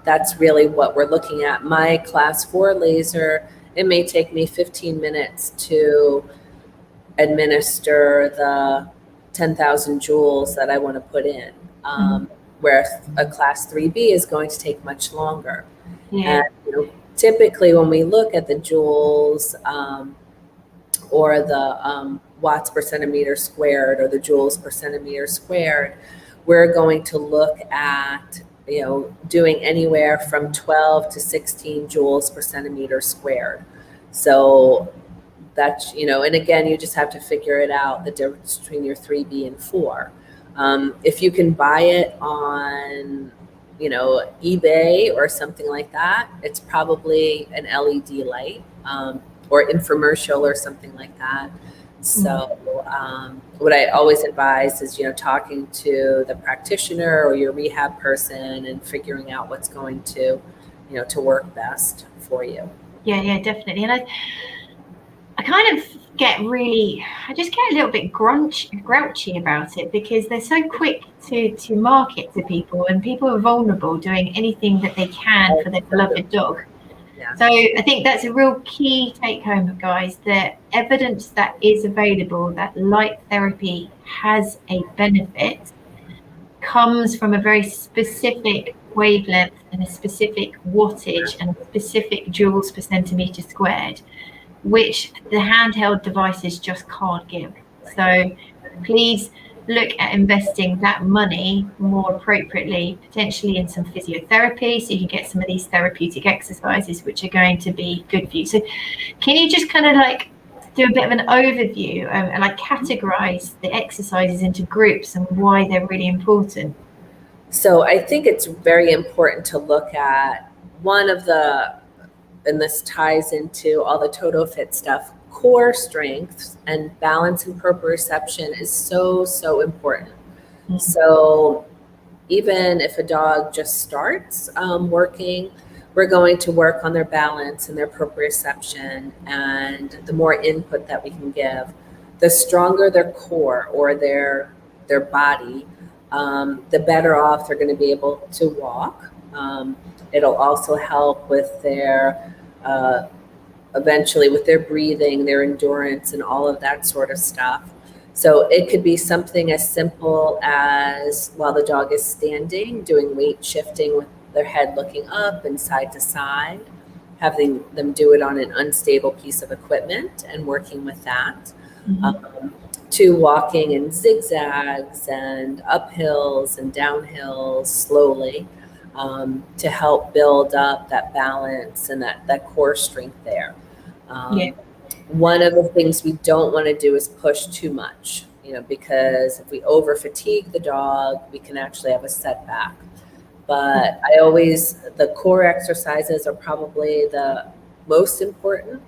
that's really what we're looking at. My class 4 laser, it may take me 15 minutes to administer the 10,000 joules that I want to put in. Where a class 3B is going to take much longer. And typically when we look at the joules or the watts per centimeter squared or the joules per centimeter squared, we're going to look at doing anywhere from 12 to 16 joules per centimeter squared. So that's, and again, you just have to figure it out, the difference between your 3B and 4. If you can buy it on, eBay or something like that, it's probably an LED light or infomercial or something like that. So what I always advise is, talking to the practitioner or your rehab person and figuring out what's going to, to work best for you. Yeah, definitely. And I kind of I just get a little bit grouchy about it, because they're so quick to market to people, and people are vulnerable, doing anything that they can for their beloved dog. So I think that's a real key take home, guys, the evidence that is available that light therapy has a benefit comes from a very specific wavelength and a specific wattage and a specific joules per centimeter squared, which the handheld devices just can't give. So please look at investing that money more appropriately, potentially in some physiotherapy, so you can get some of these therapeutic exercises which are going to be good for you. So can you just kind of like do a bit of an overview and like categorize the exercises into groups and why they're really important? So I think it's very important to look at one of the, and this ties into all the TotoFit stuff, core strength and balance and proprioception is so important. Mm-hmm. So even if a dog just starts working, we're going to work on their balance and their proprioception, and the more input that we can give, the stronger their core or their body, the better off they're going to be able to walk. It'll also help with their eventually with their breathing, their endurance, and all of that sort of stuff. So it could be something as simple as, while the dog is standing, doing weight shifting with their head looking up and side to side, having them do it on an unstable piece of equipment and working with that. Mm-hmm. To walking in zigzags and uphills and downhills slowly, to help build up that balance and that core strength there. One of the things we don't want to do is push too much, because if we over fatigue the dog, we can actually have a setback. But the core exercises are probably the most important.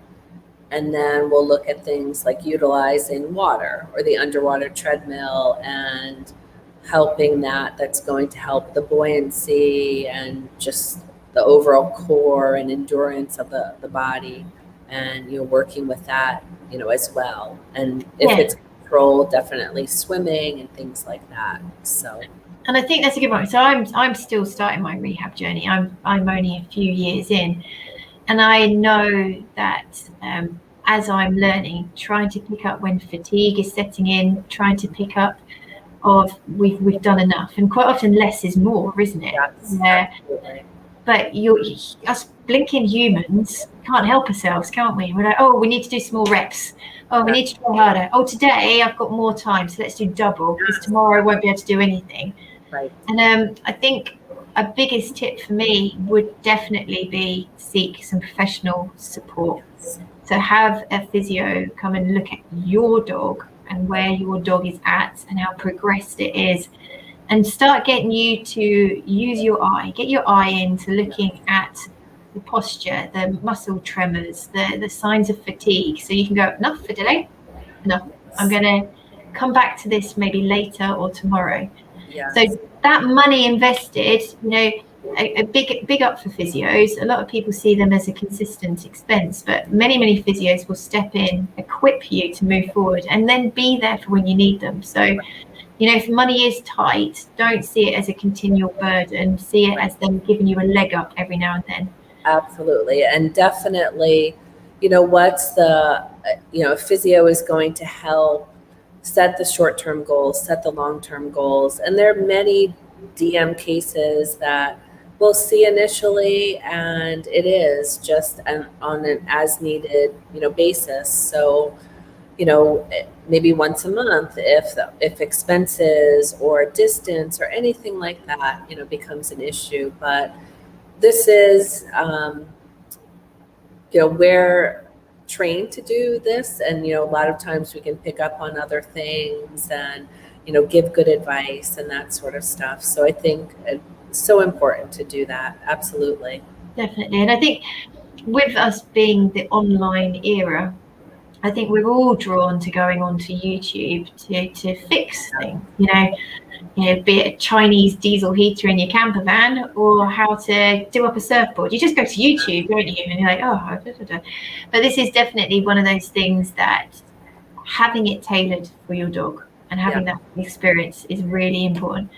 And then we'll look at things like utilizing water or the underwater treadmill and helping that's going to help the buoyancy and just the overall core and endurance of the body, and working with that as well. And if it's controlled, definitely swimming and things like that. So, and I think that's a good point. So I'm still starting my rehab journey. I'm only a few years in, and I know that as I'm learning, trying to pick up when fatigue is setting in, trying to pick up of we've done enough, and quite often less is more, isn't it? Absolutely. But us blinking humans can't help ourselves, can't we? We're like, oh, we need to do some more reps. Oh, we need to try harder. Oh, today I've got more time, so let's do double, because tomorrow I won't be able to do anything. Right. And I think a biggest tip for me would definitely be seek some professional support. So have a physio come and look at your dog and where your dog is at and how progressed it is, and start getting you to use your eye, get your eye into looking at the posture, the muscle tremors, the signs of fatigue. So you can go, enough for today, enough. I'm going to come back to this maybe later or tomorrow. Yes. So that money invested, a big up for physios. A lot of people see them as a consistent expense, but many physios will step in, equip you to move forward, and then be there for when you need them. So, if money is tight, don't see it as a continual burden. See it as them giving you a leg up every now and then. Absolutely. And definitely, what's physio is going to help set the short-term goals, set the long-term goals. And there are many DM cases that we'll see initially, and it is just on an as needed, basis. So, maybe once a month if expenses or distance or anything like that, becomes an issue. But this is, we're trained to do this, and a lot of times we can pick up on other things and give good advice and that sort of stuff. So I think it's so important to do that. Absolutely. Definitely. And I think with us being the online era, I think we're all drawn to going onto YouTube to fix things, be it a Chinese diesel heater in your camper van or how to do up a surfboard. You just go to YouTube, don't you? And you're like, oh, da, da, da. But this is definitely one of those things that having it tailored for your dog and having that experience is really important.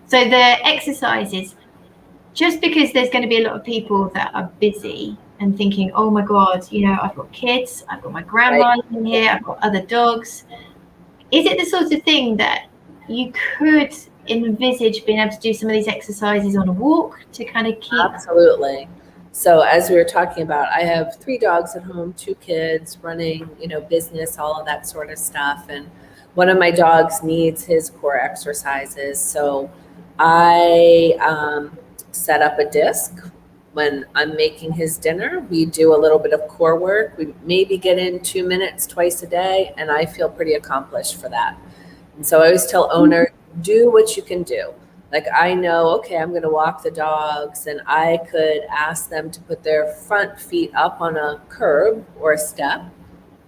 So the exercises, just because there's going to be a lot of people that are busy and thinking, oh my God, I've got kids, I've got my grandma in here, I've got other dogs. Is it the sort of thing that you could envisage being able to do some of these exercises on a walk to kind of keep? Absolutely. So as we were talking about, I have 3 dogs at home, 2 kids, running, business, all of that sort of stuff. And one of my dogs needs his core exercises. So I set up a disc. When I'm making his dinner, we do a little bit of core work. We maybe get in 2 minutes twice a day, and I feel pretty accomplished for that. And so I always tell owners, do what you can do. Like, I know, okay, I'm going to walk the dogs, and I could ask them to put their front feet up on a curb or a step,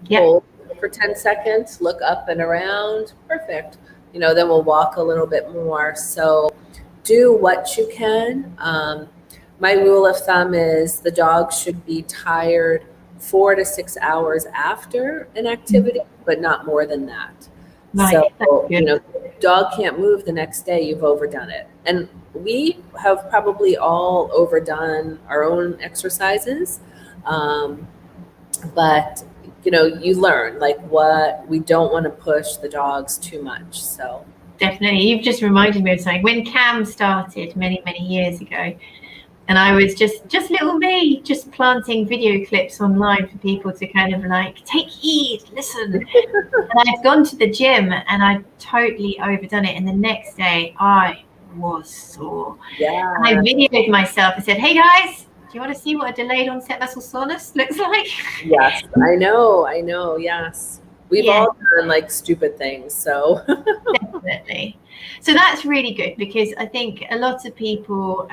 hold for 10 seconds, look up and around, perfect. Then we'll walk a little bit more. So do what you can. My rule of thumb is the dog should be tired 4 to 6 hours after an activity, but not more than that. Right. So, dog can't move the next day, you've overdone it. And we have probably all overdone our own exercises. But, you learn what we don't want to push the dogs too much. So definitely. You've just reminded me of something. When Cam started many, many years ago, and I was just little me, just planting video clips online for people to kind of take heed, listen. And I'd gone to the gym and I'd totally overdone it. And the next day I was sore. Yeah. And I videoed myself and said, hey guys, do you want to see what a delayed onset muscle soreness looks like? Yes, I know. Yes. We've all done stupid things. So definitely. So that's really good, because I think a lot of people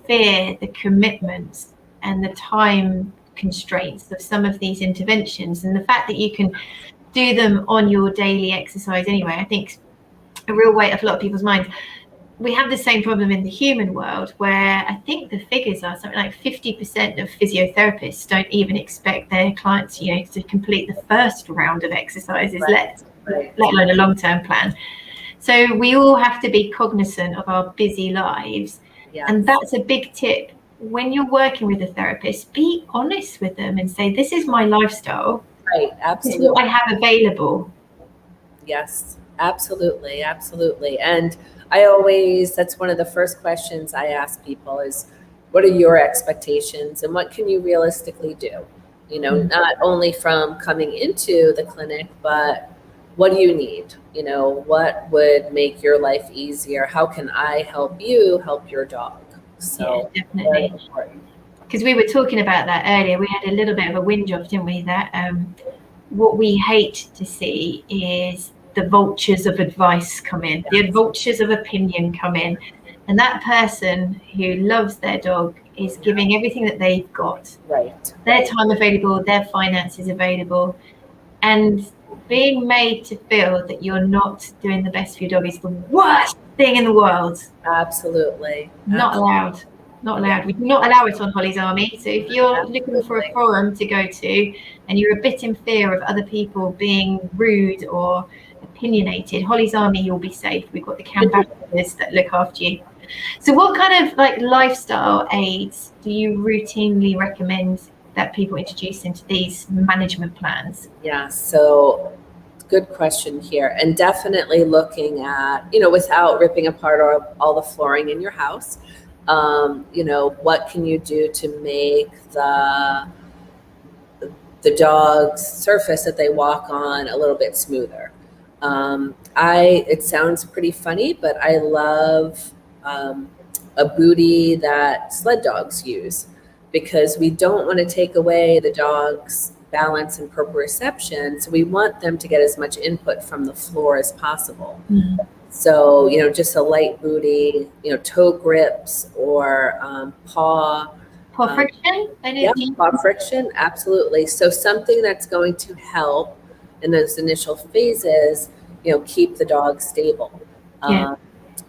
fear the commitments and the time constraints of some of these interventions, and the fact that you can do them on your daily exercise anyway, I think a real weight off a lot of people's minds. We have the same problem in the human world, where I think the figures are something like 50% of physiotherapists don't even expect their clients, to complete the first round of exercises, let alone a long-term plan. So we all have to be cognizant of our busy lives. Yes. And that's a big tip. When you're working with a therapist, be honest with them and say, this is my lifestyle. Right, absolutely. This is what I have available. Yes, absolutely. And that's one of the first questions I ask people is, what are your expectations and what can you realistically do? Not only from coming into the clinic, but what do you need? What would make your life easier? How can I help you help your dog? So yeah, definitely. Because we were talking about that earlier. We had a little bit of a whinge off, didn't we? That what we hate to see is the vultures of advice come in, the vultures of opinion come in. And that person who loves their dog is giving everything that they've got. Right. Their time available, their finances available. And being made to feel that you're not doing the best for your dog is the worst thing in the world. Absolutely. Not allowed. We do not allow it on Holly's Army. So if you're looking for a forum to go to and you're a bit in fear of other people being rude or opinionated, Holly's Army, you'll be safe. We've got the ambassadors that look after you. So what kind of lifestyle aids do you routinely recommend that people introduce into these management plans? Yeah, so good question here. And definitely looking at, without ripping apart all the flooring in your house, what can you do to make the dog's surface that they walk on a little bit smoother? It sounds pretty funny, but I love a booty that sled dogs use, because we don't want to take away the dog's balance and proprioception. So we want them to get as much input from the floor as possible. Mm-hmm. So, just a light booty, toe grips or paw friction. Paw friction. Absolutely. So something that's going to help in those initial phases, keep the dog stable.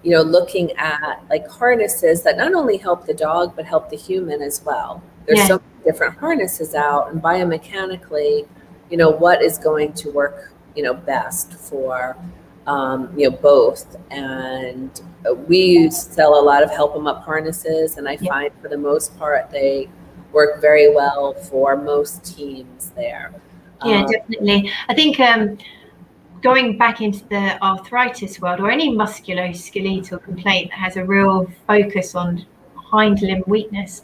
Looking at harnesses that not only help the dog, but help the human as well. There's so many different harnesses out, and biomechanically, what is going to work, best for, both. And we sell a lot of help them up harnesses, and I find for the most part, they work very well for most teams there. Yeah, definitely. I think going back into the arthritis world, or any musculoskeletal complaint that has a real focus on hind limb weakness,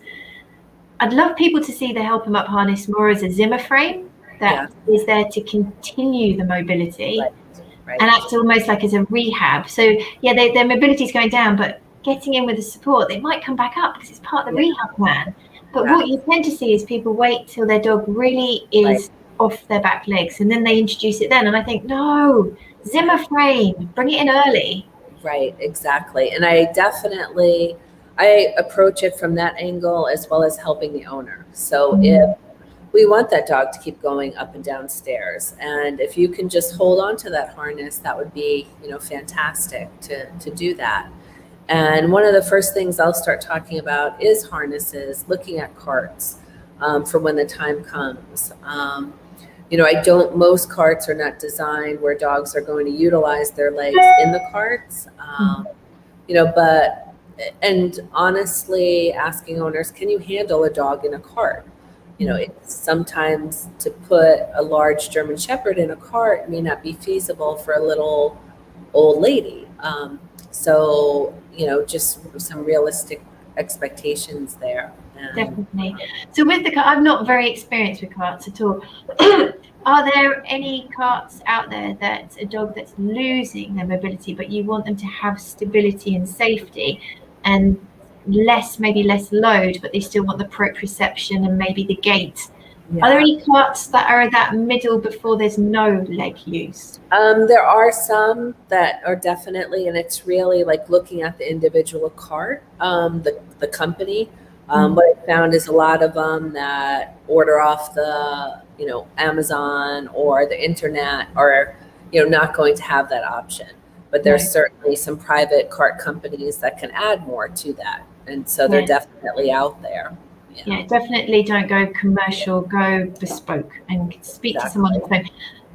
I'd love people to see the Help 'em Up harness more as a Zimmer frame that is there to continue the mobility, and act almost like as a rehab. So yeah, their mobility is going down, but getting in with the support, they might come back up because it's part of the rehab plan. But what you tend to see is people wait till their dog really is off their back legs, and then they introduce it then. And I think, no, Zimmer frame, bring it in early. Right, exactly. And I approach it from that angle as well as helping the owner. So if we want that dog to keep going up and down stairs, and if you can just hold on to that harness, that would be, fantastic to do that. And one of the first things I'll start talking about is harnesses, looking at carts for when the time comes. Most carts are not designed where dogs are going to utilize their legs in the carts, and honestly, asking owners, can you handle a dog in a cart? It's sometimes to put a large German Shepherd in a cart may not be feasible for a little old lady. So, just some realistic expectations there. Definitely. So with the cart, I'm not very experienced with carts at all. Are there any carts out there that's a dog that's losing their mobility, but you want them to have stability and safety and maybe less load, but they still want the proprioception and maybe the gait? Are there any carts that are that middle before there's no leg use? There are some that are definitely, and it's really like looking at the individual cart, the company. What I found is a lot of them that order off the, Amazon or the internet are, not going to have that option. But there's certainly some private cart companies that can add more to that. And so they're definitely out there. Yeah, definitely don't go commercial, go bespoke and speak to someone on the phone.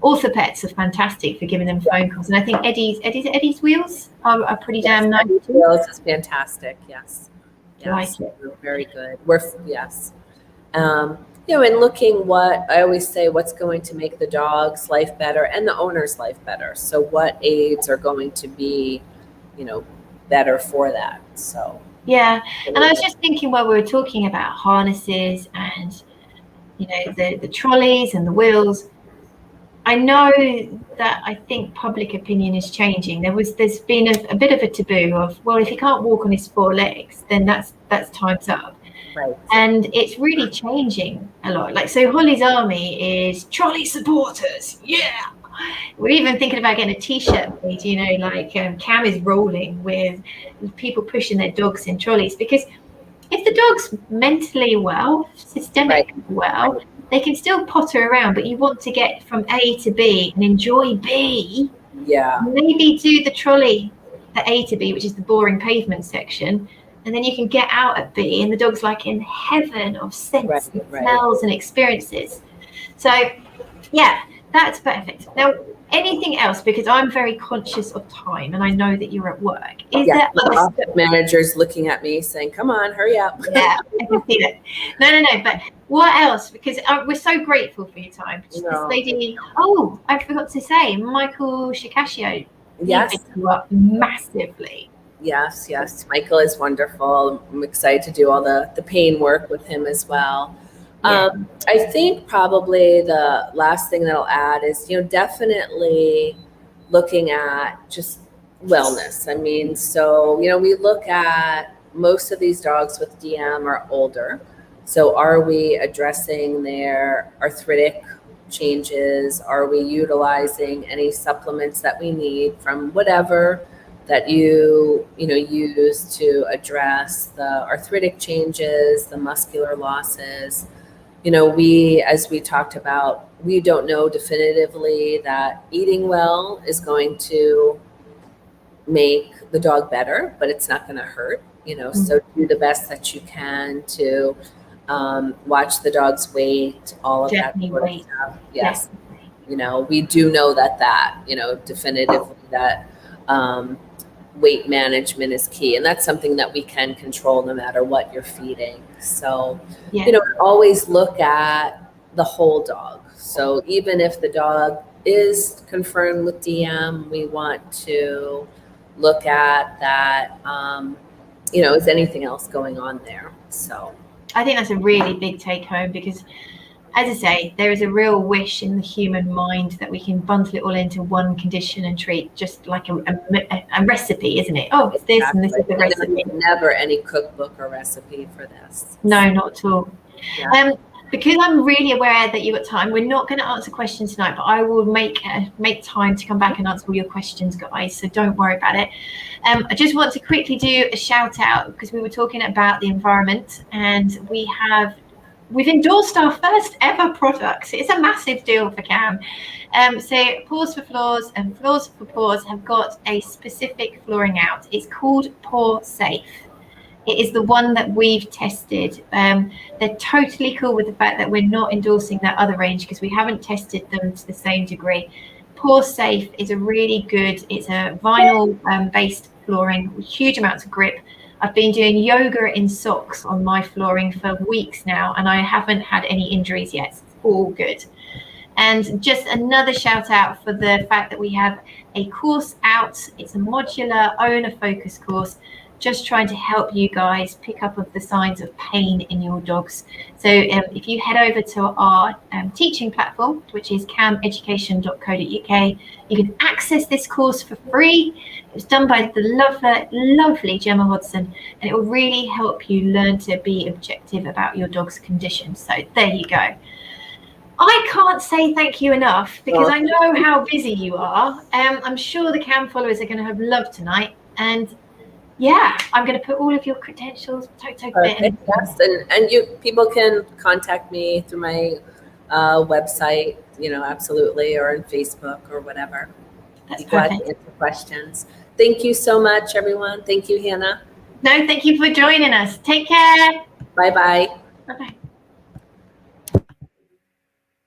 Orthopets are fantastic for giving them phone calls. And I think Eddie's wheels are pretty damn nice. Eddie's wheels is fantastic, yes. Like it. Very good. And looking I always say what's going to make the dog's life better and the owner's life better. So what aids are going to be, better for that. So. Yeah. And I was just thinking while we were talking about harnesses and, the trolleys and the wheels, I know that I think public opinion is changing. There's been a bit of a taboo of, well, if he can't walk on his four legs, then that's time's up. Right. And it's really changing a lot. Like, so Holly's Army is trolley supporters. Yeah. We're even thinking about getting a t-shirt made, like Cam is rolling with people pushing their dogs in trolleys, because if the dog's mentally well, systemically well, they can still potter around, but you want to get from A to B and enjoy B. Yeah. Maybe do the trolley, the A to B, which is the boring pavement section, and then you can get out at B, and the dog's like in heaven of scents and smells and experiences. So, yeah, that's perfect. Now, anything else? Because I'm very conscious of time, and I know that you're at work. The manager's looking at me saying, "Come on, hurry up." Yeah, I can see that. No. But what else? Because we're so grateful for your time. This lady. Oh, I forgot to say, Michael Shikashio. Yes. He picked you up massively. Yes. Michael is wonderful. I'm excited to do all the pain work with him as well. Yeah. I think probably the last thing that I'll add is, definitely looking at just wellness. I mean, so, we look at most of these dogs with DM are older. So are we addressing their arthritic changes? Are we utilizing any supplements that we need from whatever that you use to address the arthritic changes, the muscular losses? As we talked about, we don't know definitively that eating well is going to make the dog better, but it's not going to hurt, so do the best that you can to watch the dog's weight, all of Definitely that sort weight. of stuff. Yes. Definitely. We do know that, definitively that weight management is key. And that's something that we can control no matter what you're feeding. So, always look at the whole dog. So even if the dog is confirmed with DM, we want to look at that, is anything else going on there? So I think that's a really big take home, because as I say, there is a real wish in the human mind that we can bundle it all into one condition and treat, just like a recipe, isn't it? Oh, it's this and this is the recipe. There's never any cookbook or recipe for this. No, not at all. Yeah. Because I'm really aware that you've got time, we're not going to answer questions tonight, but I will make time to come back and answer all your questions, guys, so don't worry about it. I just want to quickly do a shout out, because we were talking about the environment, and we've endorsed our first ever product. It's a massive deal for Cam. So Paws for Floors and Floors for Paws have got a specific flooring out. It's called Paw Safe. It is the one that we've tested. They're totally cool with the fact that we're not endorsing that other range because we haven't tested them to the same degree. Paw Safe is a really good, it's a vinyl based flooring with huge amounts of grip. I've been doing yoga in socks on my flooring for weeks now, and I haven't had any injuries yet. It's all good. And just another shout out for the fact that we have a course out. It's a modular owner focus course, just trying to help you guys pick up of the signs of pain in your dogs. So if you head over to our teaching platform, which is cameducation.co.uk, you can access this course for free. It was done by the lovely Gemma Hodson, and it will really help you learn to be objective about your dog's condition. So there you go. I can't say thank you enough because I know how busy you are. I'm sure the Cam followers are going to have loved tonight. And yeah, I'm going to put all of your credentials, yes, and people can contact me through my website, absolutely, or on Facebook or whatever. That's glad to answer questions. Thank you so much, everyone. Thank you, Hannah. No, thank you for joining us. Take care. Bye-bye. Bye-bye.